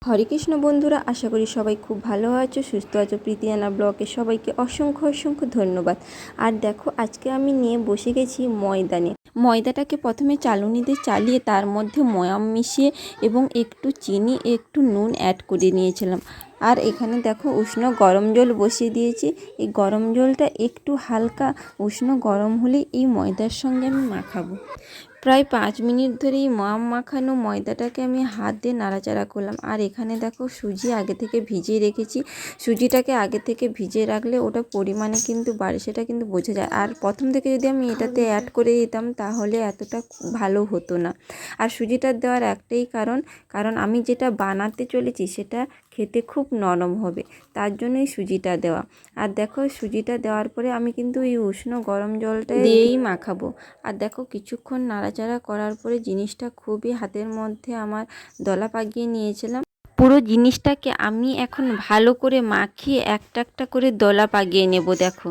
হরে কৃষ্ণ বন্ধুরা, আশা করি সবাই খুব ভালো আছো, সুস্থ আছো। প্রীতিয়ানা ব্লগে সবাইকে অসংখ্য অসংখ্য ধন্যবাদ। আর দেখো, আজকে আমি নিয়ে বসে গেছি ময়দা নিয়ে। ময়দাটাকে প্রথমে চালুনিতে চালিয়ে তার মধ্যে ময়াম মিশিয়ে এবং একটু চিনি একটু নুন অ্যাড করে নিয়েছিলাম। আর এখানে দেখো উষ্ণ গরম জল বসিয়ে দিয়েছি। এই গরম জলটা একটু হালকা উষ্ণ গরম হলে এই ময়দার সঙ্গে আমি মাখাবো। প্রায় 5 মিনিট ধরে এই মাখানো ময়দাটাকে আমি হাত দিয়ে নাড়াচাড়া করলাম। আর এখানে দেখো সুজি আগে থেকে ভিজিয়ে রেখেছি। সুজিটাকে আগে থেকে ভিজিয়ে রাখলে ওটা পরিমাণে কিন্তু বাড়ে, সেটা কিন্তু বোঝা যায়। আর প্রথম থেকে যদি আমি এটাতে অ্যাড করে দিতাম তাহলে এতটা ভালো হতো না। আর সুজিটা দেওয়ার একটাই কারণ আমি যেটা বানাতে চলেছি সেটা খেতে খুব নরম হবে, তার জন্যই সুজিটা দেওয়া। আর দেখো সুজিটা দেওয়ার পরে আমি কিন্তু এই উষ্ণ গরম জলটা দিয়েই মাখাবো। আর দেখো কিছুক্ষণ নাড়াচাড়া করার পরে জিনিসটা খুবই হাতের মধ্যে আমার দলা পাকিয়ে নিয়েছিলাম। পুরো জিনিসটাকে আমি এখন ভালো করে মাখিয়ে একটা একটা করে দলা পাকিয়ে নেব। দেখো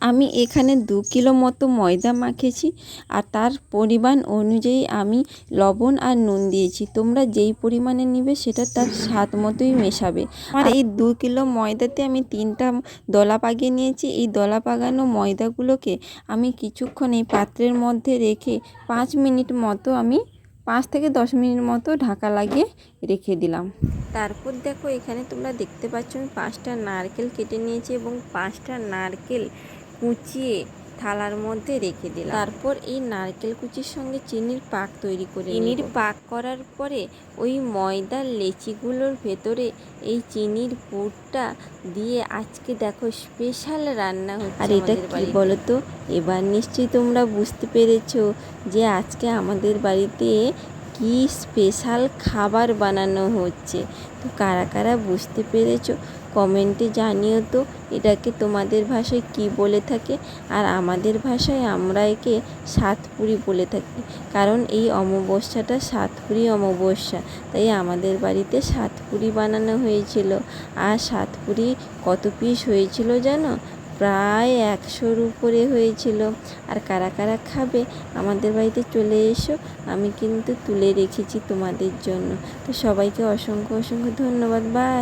আমি এখানে 2 কিলো মতো ময়দা মাখেছি আর তার পরিমাণ অনুযায়ী আমি লবণ আর নুন দিয়েছি। তোমরা যেই পরিমাণে নিবে সেটা তার স্বাদ মতোই মেশাবে। আর এই 2 কিলো ময়দাতে আমি 3টা দলা পাকিয়ে নিয়েছি। এই দলা পাকানো ময়দাগুলোকে আমি কিছুক্ষণ এই পাত্রের মধ্যে রেখে 5 মিনিট মতো 5 থেকে 10 মিনিট মতো ঢাকা লাগিয়ে রেখে দিলাম। তারপর দেখো এখানে তোমরা দেখতে পাচ্ছ আমি 5টা নারকেল কেটে নিয়েছি এবং 5টা নারকেল কুচিয়ে থালার মধ্যে রেখে দিলাম। তারপর এই নারকেল কুচির সঙ্গে চিনির পাক তৈরি করে চিনির পাক করার পরে ওই ময়দার লেচিগুলোর ভেতরে এই চিনির পুরটা দিয়ে আজকে দেখো স্পেশাল রান্না হচ্ছে। আর এটা কি বলো তো, এবার নিশ্চয়ই তোমরা বুঝতে পেরেছো যে আজকে আমাদের বাড়িতে কি স্পেশাল খাবার বানানো হচ্ছে। তো কারা কারা বুঝতে পেরেছো কমেন্টে জানিও তো এটাকে তোমাদের ভাষায় কি বলে থাকে। আর আমাদের ভাষায় আমরা একে সাতপুরি বলে থাকি, কারণ এই অমাবস্যাটা সাতপুরি অমাবস্যা, তাই আমাদের বাড়িতে সাতপুরি বানানো হয়েছিল। আর সাতপুরি কত পিস হয়েছিল জানো? প্রায় 100-র উপরে হয়েছিল। আর কারা কারা খাবে আমাদের বাড়িতে চলে এসো, আমি কিন্তু তুলে রেখেছি তোমাদের জন্য। তো সবাইকে অসংখ্য অসংখ্য ধন্যবাদ। বাই।